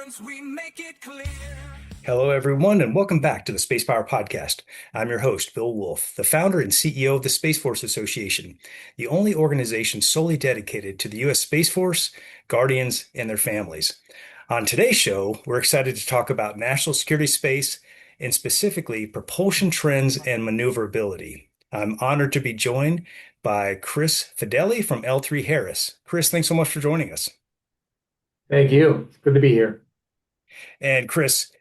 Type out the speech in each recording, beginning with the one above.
difference, we make it clear. Hello, everyone, and welcome back to the Spacepower podcast. I'm your host, Bill Woolf, the founder and CEO of the Space Force Association, the only organization solely dedicated to the U.S. Space Force, Guardians, and their families. On today's show, we're excited to talk about national security space and specifically propulsion trends and maneuverability. I'm honored to be joined by Chris Fedele from L3 Harris. Chris, thanks so much for joining us. Thank you. It's good to be here. And Chris,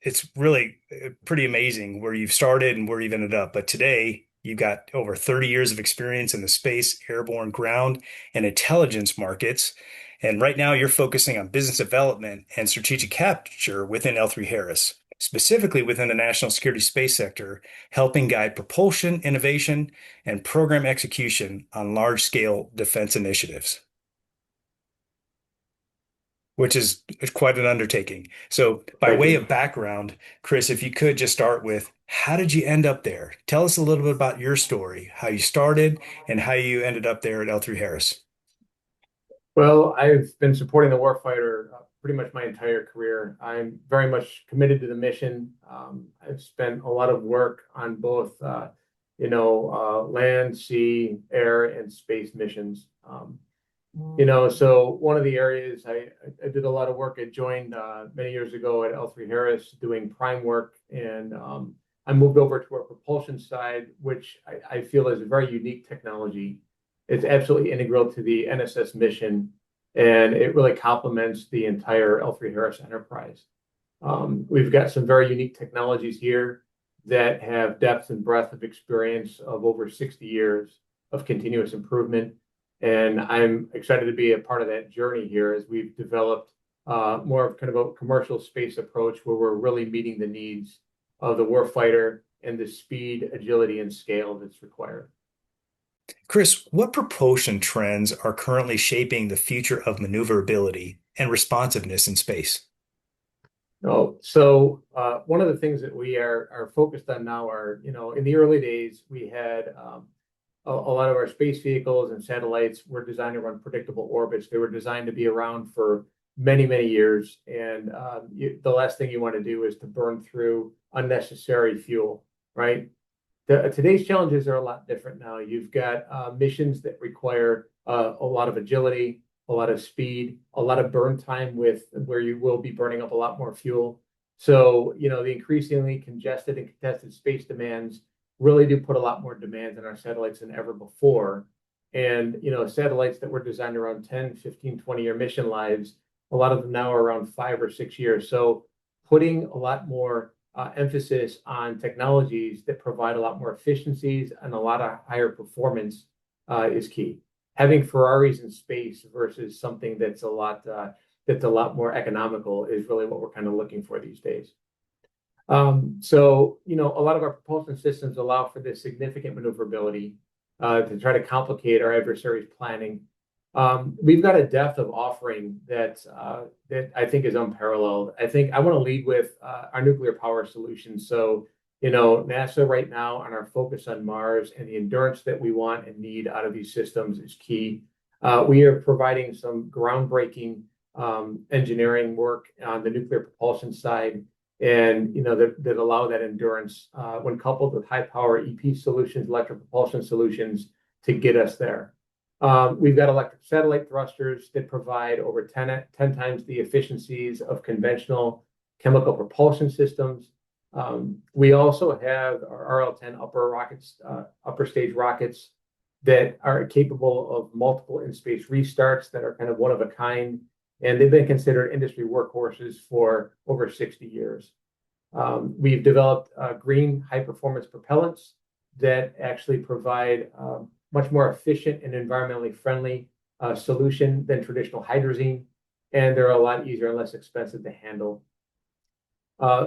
it's really pretty amazing where you've started and where you've ended up. But today, you've got over 30 years of experience in the space, airborne, ground, and intelligence markets. And right now, you're focusing on business development and strategic capture within L3 Harris, specifically within the national security space sector, helping guide propulsion, innovation, and program execution on large-scale defense initiatives, which is quite an undertaking. So, by Thank way you. of background, Chris, if you could just start with how did you end up there? Tell us a little bit about your story, how you started, and how you ended up there at L3 Harris. Well, I've been supporting the warfighter pretty much my entire career. I'm very much committed to the mission. I've spent a lot of work on both, land, sea, air, and space missions. So one of the areas I did a lot of work. I joined many years ago at L3 Harris doing prime work, and I moved over to our propulsion side, which I feel is a very unique technology. It's absolutely integral to the NSS mission, and it really complements the entire L3 Harris enterprise. We've got some very unique technologies here that have depth and breadth of experience of over 60 years of continuous improvement. And I'm excited to be a part of that journey here as we've developed more of kind of a commercial space approach where we're really meeting the needs of the warfighter and the speed, agility, and scale that's required. Chris, what propulsion trends are currently shaping the future of maneuverability and responsiveness in space? One of the things that we are focused on now are, in the early days, we had a lot of our space vehicles and satellites were designed to run predictable orbits. They were designed to be around for many, many years. And the last thing you want to do is to burn through unnecessary fuel, right? Today's challenges are a lot different now. You've got missions that require a lot of agility, a lot of speed, a lot of burn time with where you will be burning up a lot more fuel. So, the increasingly congested and contested space demands really do put a lot more demands on our satellites than ever before. And, satellites that were designed around 10, 15, 20-year mission lives, a lot of them now are around 5 or 6 years. So putting a lot more emphasis on technologies that provide a lot more efficiencies and a lot of higher performance is key. Having Ferraris in space versus something that's a lot more economical is really what we're kind of looking for these days. A lot of our propulsion systems allow for this significant maneuverability to try to complicate our adversaries' planning. We've got a depth of offering that I think is unparalleled. I think I want to lead with our nuclear power solutions. NASA right now on our focus on Mars and the endurance that we want and need out of these systems is key. We are providing some groundbreaking engineering work on the nuclear propulsion side, and that allow that endurance when coupled with high power EP solutions, electric propulsion solutions to get us there. We've got electric satellite thrusters that provide over 10 times the efficiencies of conventional chemical propulsion systems. We also have our RL-10 upper stage rockets that are capable of multiple in-space restarts that are kind of one of a kind, and they've been considered industry workhorses for over 60 years. We've developed green high-performance propellants that actually provide much more efficient and environmentally friendly solution than traditional hydrazine, and they're a lot easier and less expensive to handle.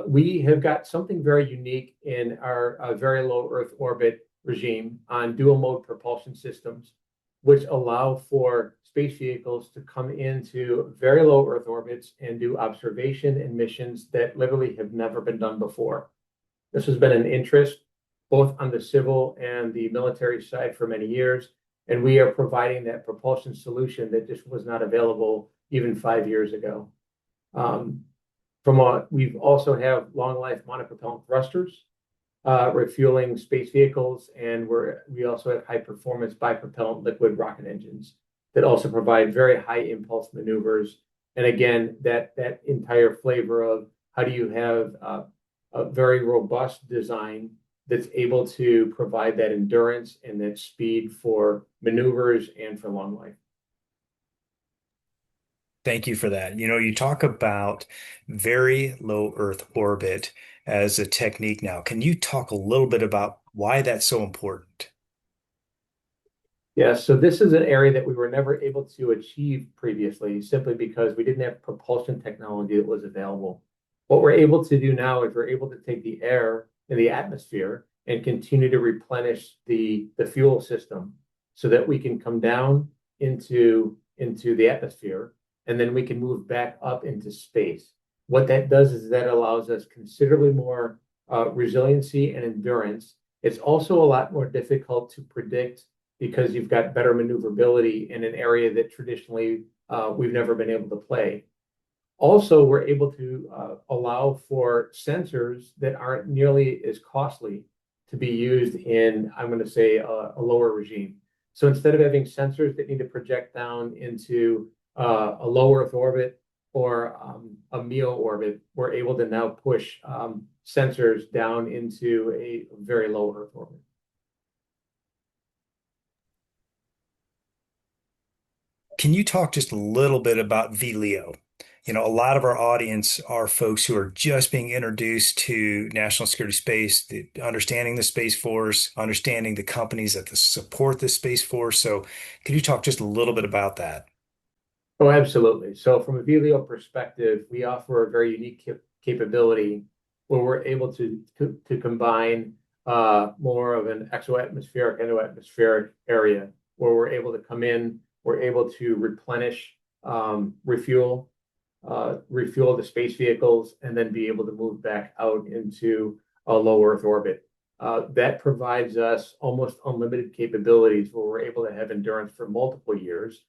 We have got something very unique in our very low Earth orbit regime on dual mode propulsion systems, which allow for space vehicles to come into very low Earth orbits and do observation and missions that literally have never been done before. This has been an interest both on the civil and the military side for many years, and we are providing that propulsion solution that just was not available even 5 years ago. We've also have long life monopropellant thrusters, refueling space vehicles, and we also have high performance bipropellant liquid rocket engines that also provide very high impulse maneuvers. And again, that entire flavor of how do you have a very robust design that's able to provide that endurance and that speed for maneuvers and for long life. Thank you for that. You talk about very low Earth orbit as a technique now. Can you talk a little bit about why that's so important? Yeah, so this is an area that we were never able to achieve previously simply because we didn't have propulsion technology that was available. What we're able to do now is we're able to take the air in the atmosphere and continue to replenish the fuel system so that we can come down into the atmosphere and then we can move back up into space. What that does is that allows us considerably more resiliency and endurance. It's also a lot more difficult to predict because you've got better maneuverability in an area that traditionally we've never been able to play. Also, we're able to allow for sensors that aren't nearly as costly to be used in, I'm going to say, a lower regime. So instead of having sensors that need to project down into a low Earth orbit or a MEO orbit, we're able to now push sensors down into a very low Earth orbit. Can you talk just a little bit about VLEO? A lot of our audience are folks who are just being introduced to national security space, understanding the Space Force, understanding the companies that support the Space Force. So, can you talk just a little bit about that? Oh, absolutely. So from a VLEO perspective, we offer a very unique capability where we're able to combine more of an exoatmospheric, endoatmospheric area where we're able to come in, we're able to replenish, refuel the space vehicles, and then be able to move back out into a low Earth orbit. That provides us almost unlimited capabilities where we're able to have endurance for multiple years.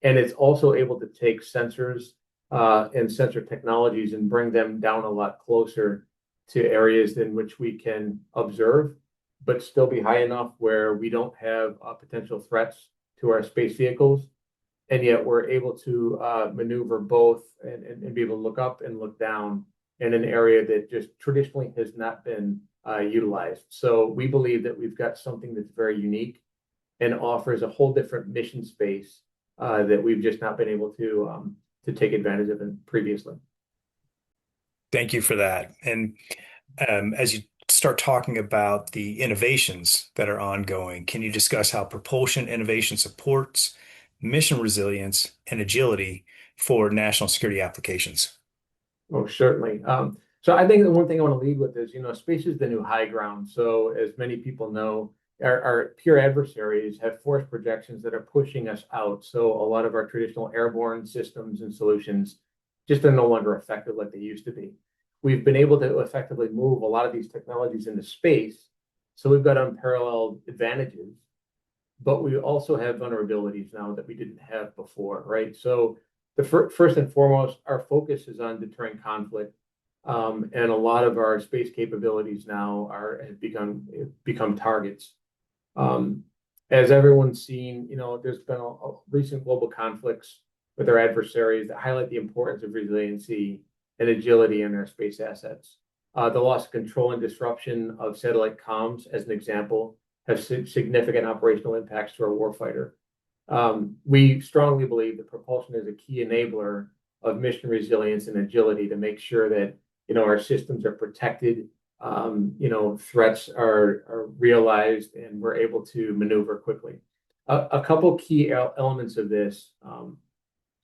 And it's also able to take sensors and sensor technologies and bring them down a lot closer to areas in which we can observe, but still be high enough where we don't have potential threats to our space vehicles. And yet we're able to maneuver both and be able to look up and look down in an area that just traditionally has not been utilized. So we believe that we've got something that's very unique and offers a whole different mission space that we've just not been able to take advantage of it previously. Thank you for that. And as you start talking about the innovations that are ongoing, can you discuss how propulsion innovation supports mission resilience and agility for national security applications? Oh, certainly. So I think the one thing I want to lead with is, space is the new high ground. So as many people know, our peer adversaries have force projections that are pushing us out. So a lot of our traditional airborne systems and solutions just are no longer effective like they used to be. We've been able to effectively move a lot of these technologies into space. So we've got unparalleled advantages, but we also have vulnerabilities now that we didn't have before, right? So the first and foremost, our focus is on deterring conflict. And a lot of our space capabilities now have become targets. As everyone's seen, there's been a recent global conflicts with our adversaries that highlight the importance of resiliency and agility in our space assets. The loss of control and disruption of satellite comms, as an example, have significant operational impacts to our warfighter. We strongly believe that propulsion is a key enabler of mission resilience and agility to make sure that our systems are protected, threats are realized, and we're able to maneuver quickly. A couple key elements of this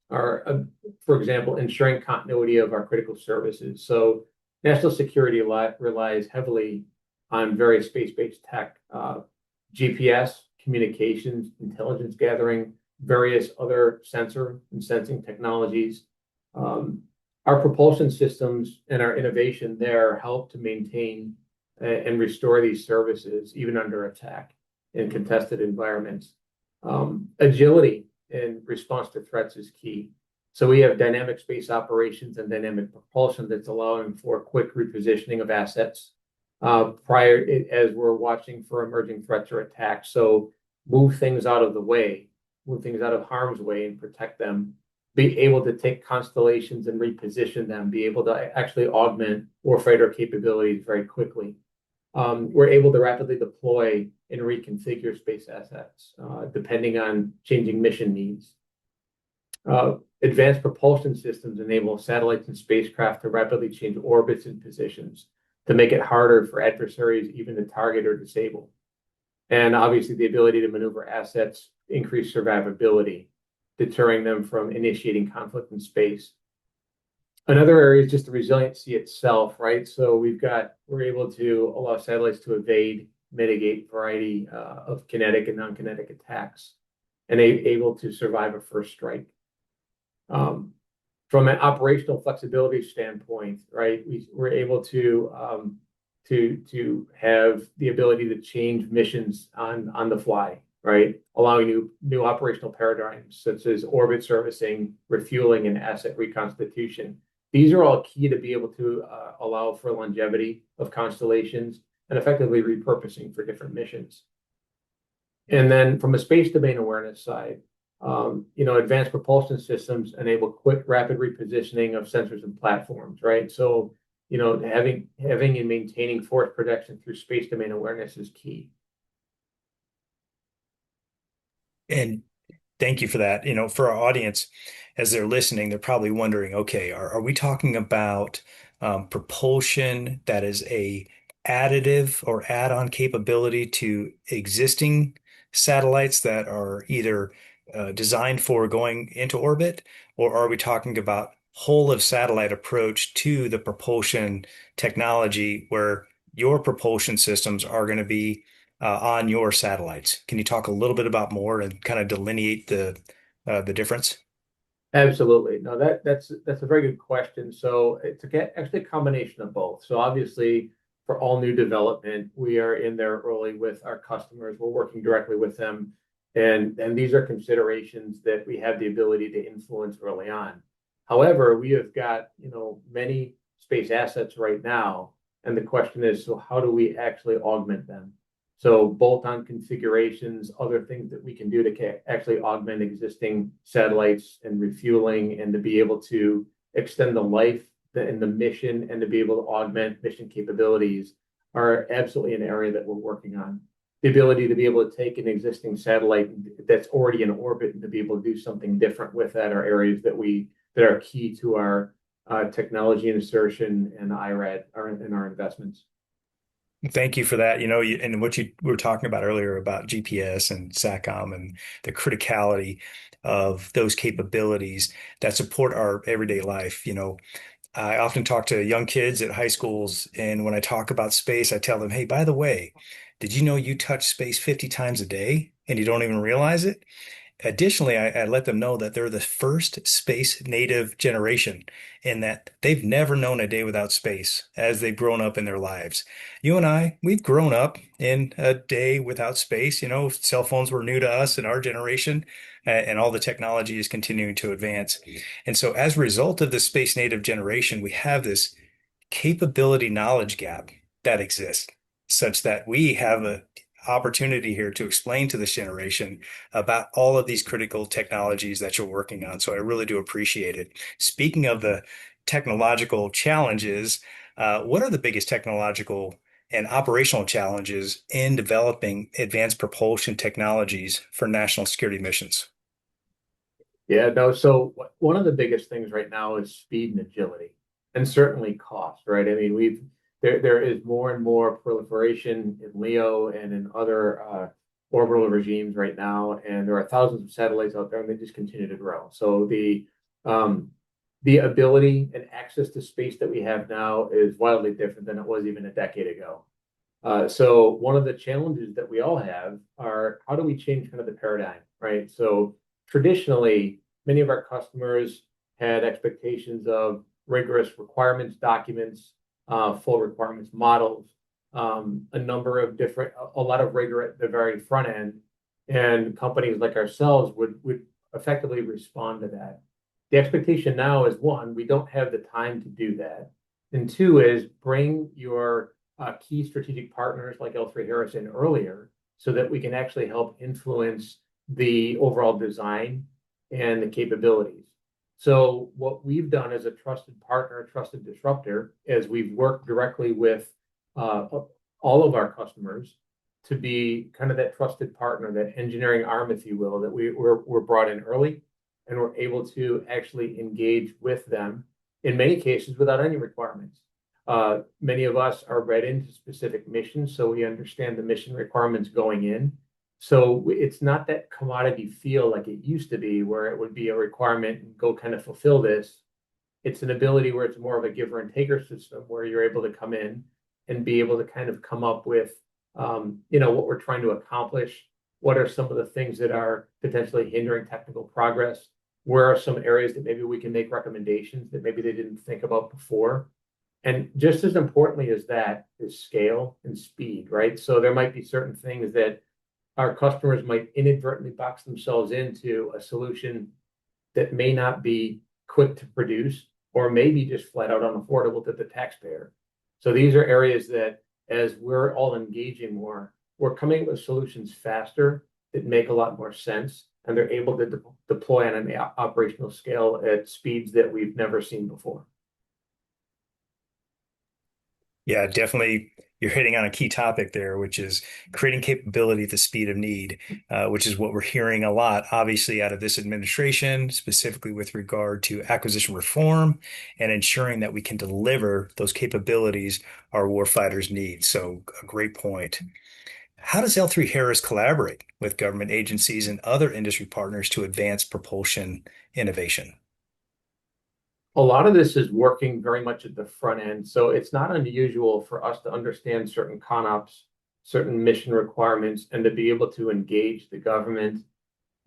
are, for example, ensuring continuity of our critical services. So national security relies heavily on various space-based tech, GPS, communications, intelligence gathering, various other sensor and sensing technologies. Our propulsion systems and our innovation there help to maintain and restore these services even under attack in contested environments. Agility in response to threats is key. So we have dynamic space operations and dynamic propulsion that's allowing for quick repositioning of assets as we're watching for emerging threats or attacks. So move things out of the way, move things out of harm's way and protect them, be able to take constellations and reposition them, be able to actually augment warfighter capabilities very quickly. We're able to rapidly deploy and reconfigure space assets depending on changing mission needs. Advanced propulsion systems enable satellites and spacecraft to rapidly change orbits and positions to make it harder for adversaries even to target or disable. And obviously, the ability to maneuver assets increase survivability, deterring them from initiating conflict in space. Another area is just the resiliency itself, right? So we're able to allow satellites to evade, mitigate a variety of kinetic and non-kinetic attacks, and able to survive a first strike. From an operational flexibility standpoint, right, we're able to have the ability to change missions on the fly, right, allowing new operational paradigms such as orbit servicing, refueling, and asset reconstitution. These are all key to be able to allow for longevity of constellations and effectively repurposing for different missions. And then from a space domain awareness side, advanced propulsion systems enable quick, rapid repositioning of sensors and platforms, right? So, having and maintaining force protection through space domain awareness is key. And thank you for that. For our audience, as they're listening, they're probably wondering, okay, are we talking about propulsion that is a additive or add-on capability to existing satellites that are either designed for going into orbit, or are we talking about whole of satellite approach to the propulsion technology where your propulsion systems are going to be on your satellites? Can you talk a little bit about more and kind of delineate the difference? Absolutely. No, that's a very good question. So it's actually a combination of both. So obviously, for all new development, we are in there early with our customers. We're working directly with them, and these are considerations that we have the ability to influence early on. However, we have got many space assets right now, and the question is, so how do we actually augment them? So bolt-on configurations, other things that we can do to actually augment existing satellites and refueling and to be able to extend the life and the mission and to be able to augment mission capabilities are absolutely an area that we're working on. The ability to be able to take an existing satellite that's already in orbit and to be able to do something different with that are areas that are key to our technology insertion and IRAD in our investments. Thank you for that. And what you were talking about earlier about GPS and SATCOM and the criticality of those capabilities that support our everyday life. I often talk to young kids at high schools, and when I talk about space, I tell them, hey, by the way, did you know you touch space 50 times a day and you don't even realize it? Additionally, I let them know that they're the first space native generation and that they've never known a day without space as they've grown up in their lives. You and I, we've grown up in a day without space. Cell phones were new to us in our generation, and all the technology is continuing to advance. And so, as a result of the space native generation, we have this capability knowledge gap that exists, such that we have an opportunity here to explain to this generation about all of these critical technologies that you're working on. So I really do appreciate it. Speaking of the technological challenges, what are the biggest technological and operational challenges in developing advanced propulsion technologies for national security missions? Yeah, no. So one of the biggest things right now is speed and agility, and certainly cost, right? I mean, there is more and more proliferation in LEO and in other orbital regimes right now, and there are thousands of satellites out there, and they just continue to grow. So the ability and access to space that we have now is wildly different than it was even a decade ago. So one of the challenges that we all have are how do we change kind of the paradigm, right? So traditionally, many of our customers had expectations of rigorous requirements documents, full requirements models, a lot of rigor at the very front end, and companies like ourselves would effectively respond to that. The expectation now is one, we don't have the time to do that. And two is bring your key strategic partners like L3 Harris in earlier so that we can actually help influence the overall design and the capabilities. So what we've done as a trusted partner, trusted disruptor, is we've worked directly with uh, all of our customers to be kind of that trusted partner, that engineering arm, if you will, that we're brought in early and we're able to actually engage with them in many cases without any requirements. Many of us are read into specific missions, so we understand the mission requirements going in. So it's not that commodity feel like it used to be, where it would be a requirement and go kind of fulfill this. It's an ability where it's more of a giver and taker system, where you're able to come in and be able to kind of come up with, what we're trying to accomplish. What are some of the things that are potentially hindering technical progress? Where are some areas that maybe we can make recommendations that maybe they didn't think about before? And just as importantly as that is scale and speed, right? So there might be certain things that our customers might inadvertently box themselves into a solution that may not be quick to produce or maybe just flat out unaffordable to the taxpayer. So these are areas that as we're all engaging more, we're coming up with solutions faster that make a lot more sense and they're able to deploy on an operational scale at speeds that we've never seen before. Yeah, definitely. You're hitting on a key topic there, which is creating capability at the speed of need, which is what we're hearing a lot, obviously, out of this administration, specifically with regard to acquisition reform and ensuring that we can deliver those capabilities our warfighters need. So, a great point. How does L3 Harris collaborate with government agencies and other industry partners to advance propulsion innovation? A lot of this is working very much at the front end. So it's not unusual for us to understand certain CONOPS, certain mission requirements, and to be able to engage the government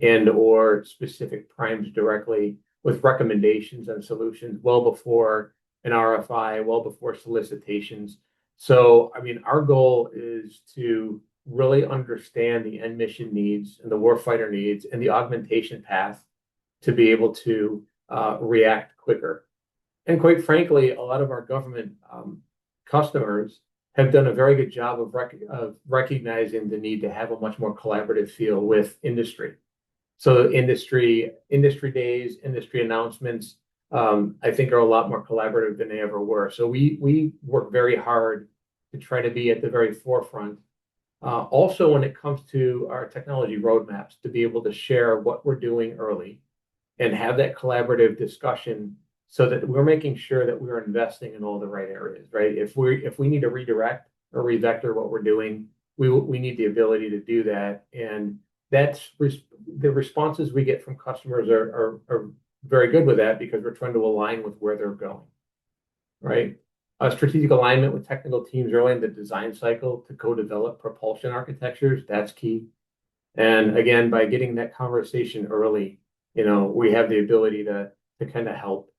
and or specific primes directly with recommendations and solutions well before an RFI, well before solicitations. So, I mean, our goal is to really understand the end mission needs and the warfighter needs and the augmentation path to be able to react quicker. And quite frankly, a lot of our government customers have done a very good job of recognizing the need to have a much more collaborative feel with industry. So industry days, industry announcements, I think are a lot more collaborative than they ever were. So we work very hard to try to be at the very forefront. Also, when it comes to our technology roadmaps, to be able to share what we're doing early and have that collaborative discussion so that we're making sure that we're investing in all the right areas, right? If we need to redirect or revector what we're doing, we need the ability to do that. And that's the responses we get from customers are very good with that because we're trying to align with where they're going, right? Strategic alignment with technical teams early in the design cycle to co-develop propulsion architectures, that's key. And again, by getting that conversation early, we have the ability to kind of help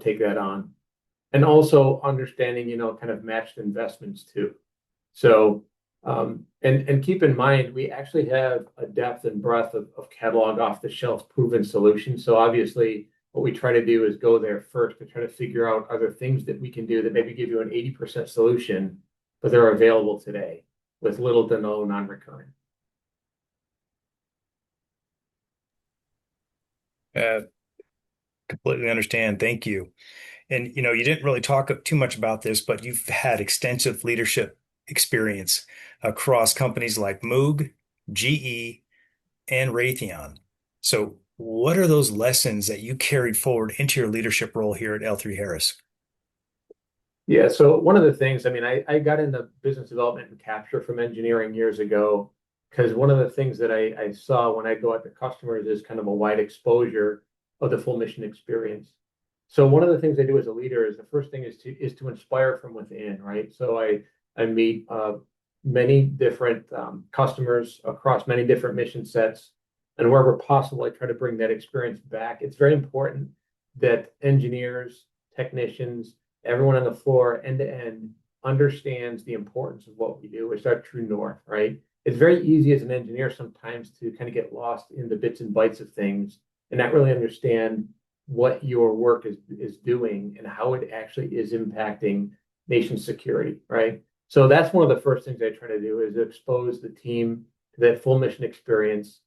take that on. And also understanding, kind of matched investments too. So, and keep in mind, we actually have a depth and breadth of catalog off the shelf proven solutions. So obviously, what we try to do is go there first to try to figure out other things that we can do that maybe give you an 80% solution, but they're available today with little to no non-recurring. Uh, Completely understand. Thank you. And you didn't really talk too much about this, but you've had extensive leadership experience across companies like Moog, GE, and Raytheon. So, what are those lessons that you carried forward into your leadership role here at L3 Harris? Yeah, so one of the things, I mean, I got into business development and capture from engineering years ago because one of the things that I saw when I go out to customers is kind of a wide exposure of the full mission experience. So one of the things I do as a leader is the first thing is to inspire from within, right? So I meet many different customers across many different mission sets, and wherever possible, I try to bring that experience back. It's very important that engineers, technicians, everyone on the floor, end to end, understands the importance of what we do. It's our true north, right? It's very easy as an engineer sometimes to kind of get lost in the bits and bytes of things and not really understand what your work is doing and how it actually is impacting nation security, right? So that's one of the first things I try to do is expose the team to that full mission experience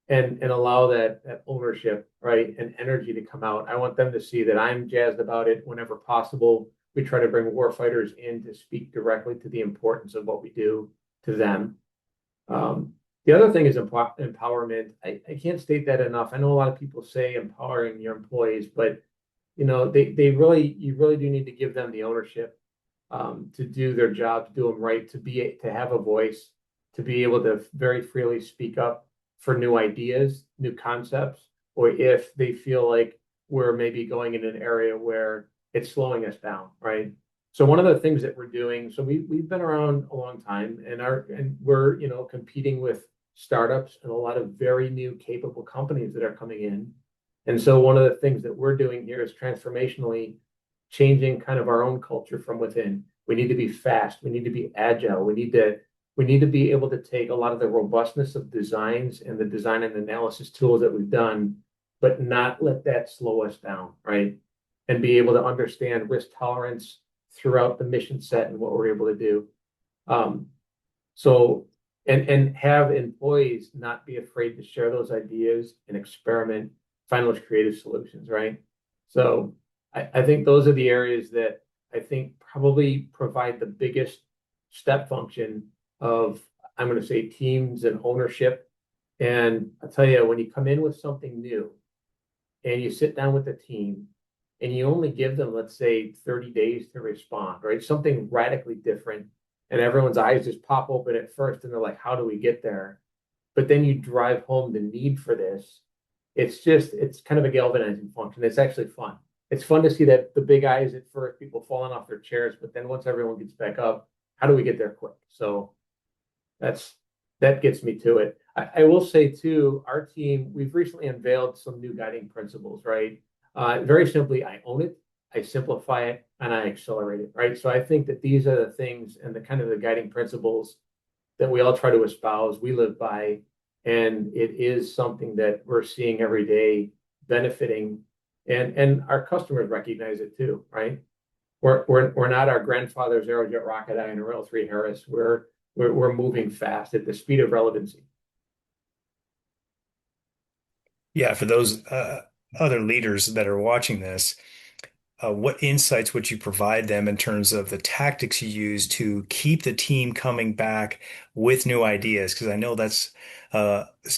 and allow that ownership, right, and energy to come out. I want them to see that I'm jazzed about it whenever possible. We try to bring warfighters in to speak directly to the importance of what we do to them. Um, the other thing is empowerment. I can't state that enough. I know a lot of people say empowering your employees, but they really you really do need to give them the ownership to do their job, to do them right, to have a voice, to be able to very freely speak up for new ideas, new concepts, or if they feel like we're maybe going in an area where it's slowing us down, right? So one of the things that we're doing, so we've been around a long time and we're competing with startups and a lot of very new capable companies that are coming in. And so one of the things that we're doing here is transformationally changing kind of our own culture from within. We need to be fast. We need to be agile. We need to be able to take a lot of the robustness of designs and the design and analysis tools that we've done, but not let that slow us down, right? And be able to understand risk tolerance throughout the mission set and what we're able to do. Um, so and have employees not be afraid to share those ideas and experiment, find those creative solutions, right? So I think those are the areas that I think probably provide the biggest step function of, I'm going to say, teams and ownership. And I'll tell you, when you come in with something new and you sit down with the team and you only give them, let's say, 30 days to respond, right? Something radically different. And everyone's eyes just pop open at first and they're like, how do we get there? But then you drive home the need for this. It's kind of a galvanizing function. It's actually fun. It's fun to see that the big eyes at first, people falling off their chairs, but then once everyone gets back up, how do we get there quick? So that's that gets me to it. I will say too, our team, we've recently unveiled some new guiding principles, right? Very simply, I own it, I simplify it, and I accelerate it, right? So I think that these are the things and the kind of the guiding principles that we all try to espouse, we live by, and it is something that we're seeing every day benefiting, and our customers recognize it too, right? We're not our grandfather's Aerojet Rocketdyne and Rail 3 Harris. We're moving fast at the speed of relevancy. Yeah, for those other leaders that are watching this, what insights would you provide them in terms of the tactics you use to keep the team coming back with new ideas? Because I know that's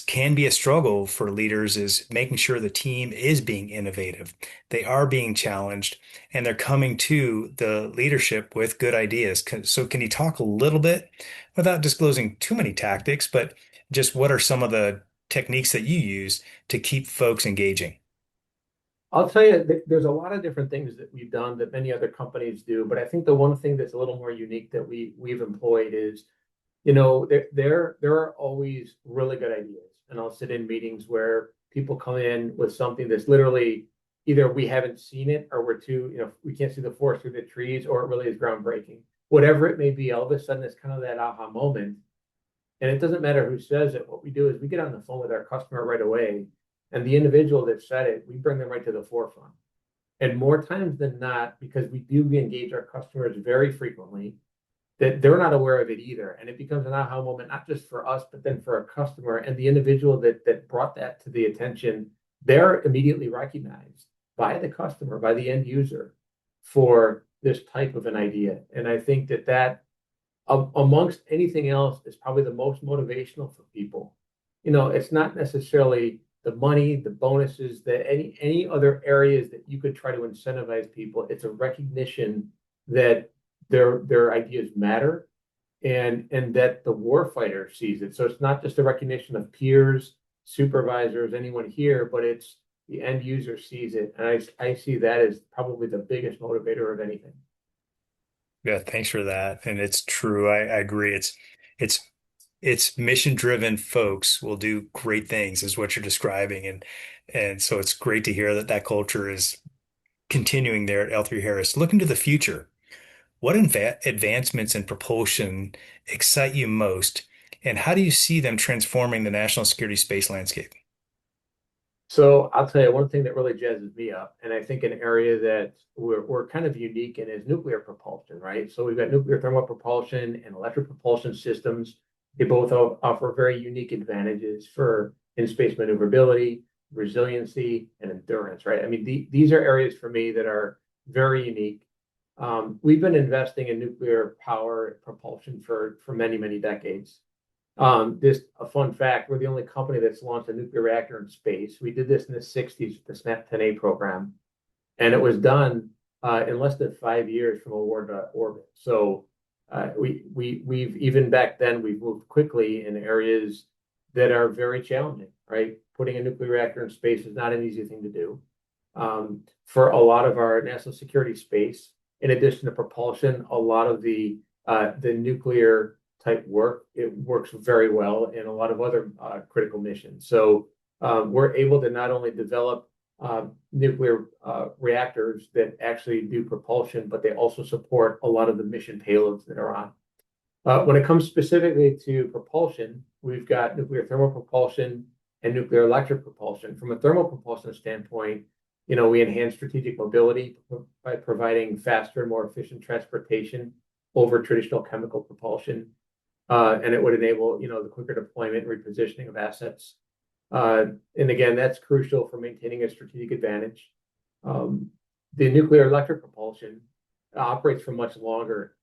can be a struggle for leaders is making sure the team is being innovative. They are being challenged and they're coming to the leadership with good ideas. So can you talk a little bit without disclosing too many tactics, but just what are some of the techniques that you use to keep folks engaging? I'll tell you, there's a lot of different things that we've done that many other companies do, but I think the one thing that's a little more unique that we've employed is, there are always really good ideas, and I'll sit in meetings where people come in with something that's literally either we haven't seen it or we're too, we can't see the forest through the trees, or it really is groundbreaking. Whatever it may be, all of a sudden it's kind of that aha moment, and it doesn't matter who says it. What we do is we get on the phone with our customer right away, and the individual that said it, we bring them right to the forefront. And more times than not, because we do engage our customers very frequently, that they're not aware of it either. And it becomes an aha moment, not just for us, but then for a customer and the individual that brought that to the attention. They're immediately recognized by the customer, by the end user for this type of an idea. And I think that amongst anything else is probably the most motivational for people. It's not necessarily the money, the bonuses, any other areas that you could try to incentivize people. It's a recognition that their ideas matter and that the warfighter sees it. So it's not just a recognition of peers, supervisors, anyone here, but it's the end user sees it. And I see that as probably the biggest motivator of anything. Yeah, thanks for that. And it's true. I agree. It's it's mission driven folks will do great things is what you're describing. And so it's great to hear that that culture is continuing there at L3 Harris. Looking to the future, what advancements in propulsion excite you most? And how do you see them transforming the national security space landscape? So I'll tell you one thing that really jazzes me up, and I think an area that we're kind of unique in is nuclear propulsion, right? So we've got nuclear thermal propulsion and electric propulsion systems. They both offer very unique advantages for in-space maneuverability, resiliency, and endurance, right? I mean, these are areas for me that are very unique. We've been investing in nuclear power propulsion for many, many decades. Just a fun fact, we're the only company that's launched a nuclear reactor in space. We did this in the 60s with the SNAP 10A program, and it was done in less than 5 years from award to orbit. So we've even back then we've moved quickly in areas that are very challenging, right? Putting a nuclear reactor in space is not an easy thing to do. For a lot of our national security space, in addition to propulsion, a lot of the nuclear type work, it works very well in a lot of other critical missions. So we're able to not only develop nuclear reactors that actually do propulsion, but they also support a lot of the mission payloads that are on. When it comes specifically to propulsion, we've got nuclear thermal propulsion and nuclear electric propulsion. From a thermal propulsion standpoint, we enhance strategic mobility by providing faster and more efficient transportation over traditional chemical propulsion. And it would enable, the quicker deployment and repositioning of assets. And again, that's crucial for maintaining a strategic advantage. The nuclear electric propulsion operates for much longer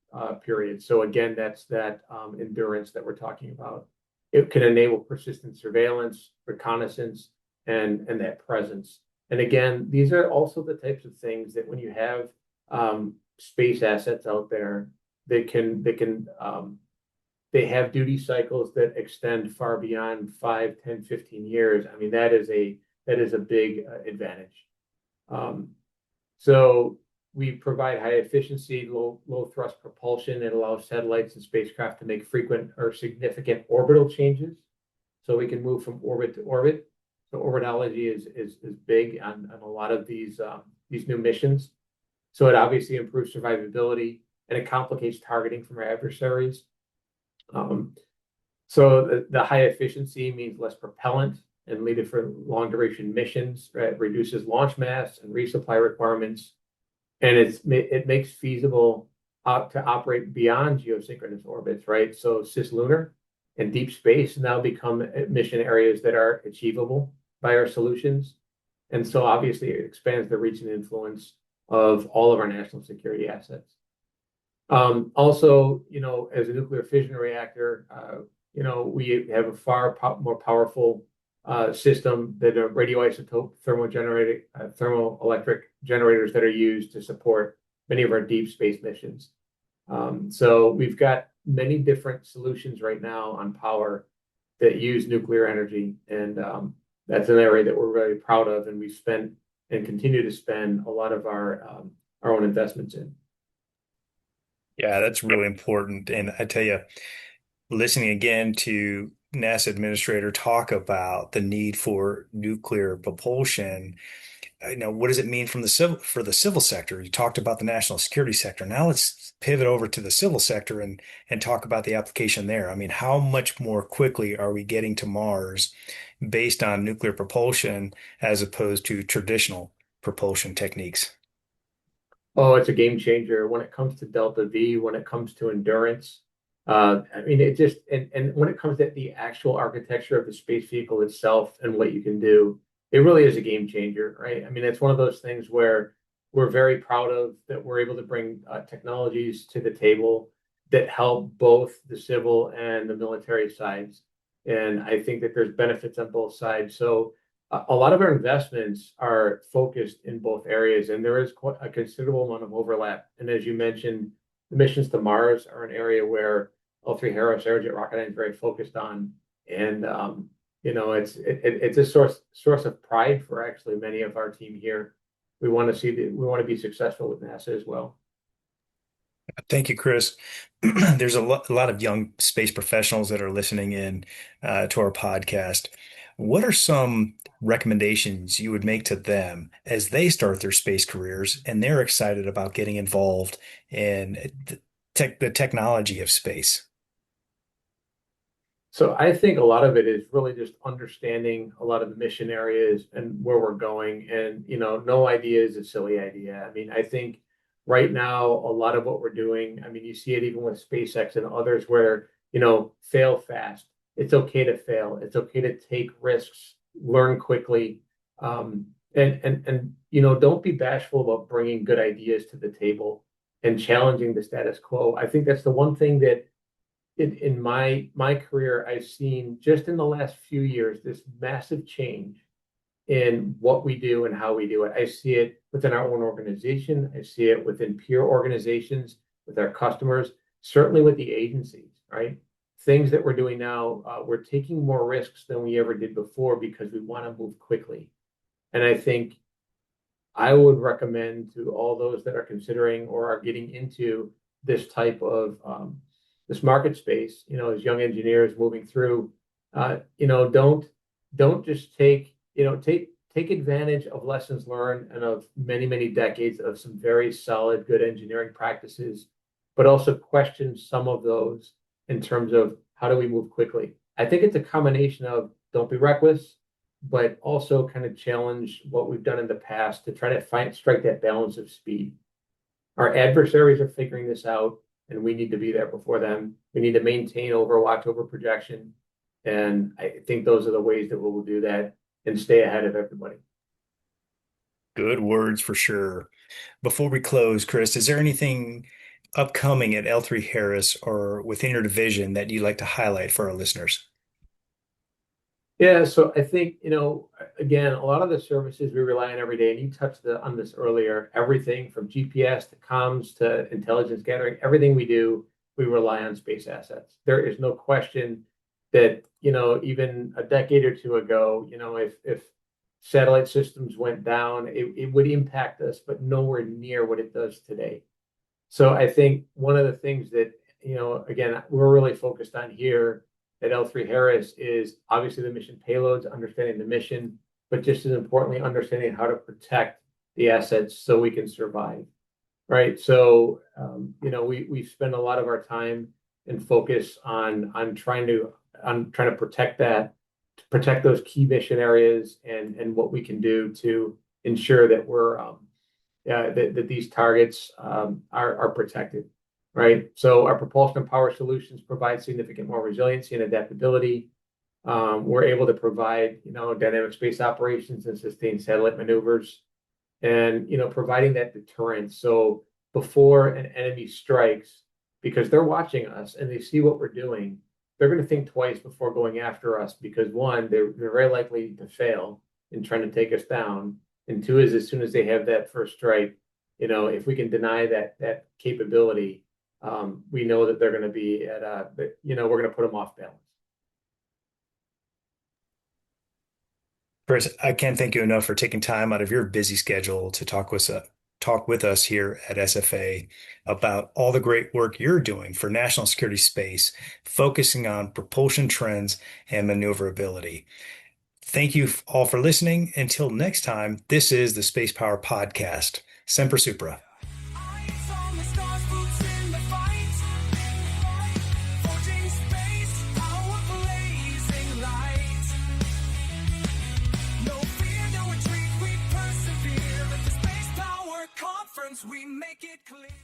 periods. So again, that's that endurance that we're talking about. It can enable persistent surveillance, reconnaissance, and that presence. And again, these are also the types of things that when you have space assets out there, they have duty cycles that extend far beyond 5, 10, 15 years. I mean, that is a big advantage. So we provide high efficiency, low thrust propulsion. It allows satellites and spacecraft to make frequent or significant orbital changes. So we can move from orbit to orbit. So orbitology is big on a lot of these new missions. So it obviously improves survivability and it complicates targeting from our adversaries. So the high efficiency means less propellant and needed for long duration missions, right? It reduces launch mass and resupply requirements, and it makes feasible to operate beyond geosynchronous orbits, right? So cislunar and deep space now become mission areas that are achievable by our solutions, and so obviously it expands the reach and influence of all of our national security assets. Also, as a nuclear fission reactor, we have a far more powerful system that are radioisotope thermoelectric generators that are used to support many of our deep space missions. So we've got many different solutions right now on power that use nuclear energy, and that's an area that we're very proud of, and we spend and continue to spend a lot of our own investments in. Yeah, that's really important. And I tell you, listening again to NASA Administrator talk about the need for nuclear propulsion, what does it mean from the civil for the civil sector? You talked about the national security sector. Now let's pivot over to the civil sector and talk about the application there. I mean, how much more quickly are we getting to Mars based on nuclear propulsion as opposed to traditional propulsion techniques? Oh, it's a game changer when it comes to Delta V, when it comes to endurance. I mean, it just and when it comes to the actual architecture of the space vehicle itself and what you can do, it really is a game changer, right? I mean, it's one of those things where we're very proud of that we're able to bring technologies to the table that help both the civil and the military sides. And I think that there's benefits on both sides. So a lot of our investments are focused in both areas, and there is quite a considerable amount of overlap. And as you mentioned, the missions to Mars are an area where L3Harris Aerojet Rocketdyne is very focused on, and it's a source of pride for actually many of our team here. We want to be successful with NASA as well. Thank you, Chris. There's a lot of young space professionals that are listening in to our podcast. What are some recommendations you would make to them as they start their space careers and they're excited about getting involved in the technology of space? So I think a lot of it is really just understanding a lot of the mission areas and where we're going. And, no idea is a silly idea. I mean, I think right now, a lot of what we're doing, I mean, you see it even with SpaceX and others where, fail fast. It's okay to fail. It's okay to take risks, learn quickly. Don't be bashful about bringing good ideas to the table and challenging the status quo. I think that's the one thing that in my career, I've seen just in the last few years, this massive change in what we do and how we do it. I see it within our own organization. I see it within peer organizations, with our customers, certainly with the agencies, right? Things that we're doing now, we're taking more risks than we ever did before because we want to move quickly. And I think I would recommend to all those that are considering or are getting into this type of this market space, as young engineers moving through, don't just take advantage of lessons learned and of many, many decades of some very solid, good engineering practices, but also question some of those in terms of how do we move quickly. I think it's a combination of don't be reckless, but also kind of challenge what we've done in the past to try to strike that balance of speed. Our adversaries are figuring this out, and we need to be there before them. We need to maintain overwatch over projection. And I think those are the ways that we will do that and stay ahead of everybody. Good words for sure. Before we close, Chris, is there anything upcoming at L3 Harris or within your division that you'd like to highlight for our listeners? Yeah, so I think, again, a lot of the services we rely on every day, and you touched on this earlier, everything from GPS to comms to intelligence gathering, everything we do, we rely on space assets. There is no question that, even a decade or two ago, if satellite systems went down, it would impact us, but nowhere near what it does today. So I think one of the things that, again, we're really focused on here at L3 Harris is obviously the mission payloads, understanding the mission, but just as importantly, understanding how to protect the assets so we can survive, right? So, we spend a lot of our time and focus on trying to protect that, to protect those key mission areas and what we can do to ensure that we're that these targets are protected. Right. So our propulsion and power solutions provide significant more resiliency and adaptability. We're able to provide, dynamic space operations and sustained satellite maneuvers and, providing that deterrence. So before an enemy strikes, because they're watching us and they see what we're doing, they're going to think twice before going after us because one, they're very likely to fail in trying to take us down. And two is as soon as they have that first strike, if we can deny that capability, we know that they're going to be we're going to put them off balance. Chris, I can't thank you enough for taking time out of your busy schedule to talk with us here at SFA about all the great work you're doing for national security space, focusing on propulsion trends and maneuverability. Thank you all for listening. Until next time, this is the Spacepower Podcast. Semper Supra. We make it clear.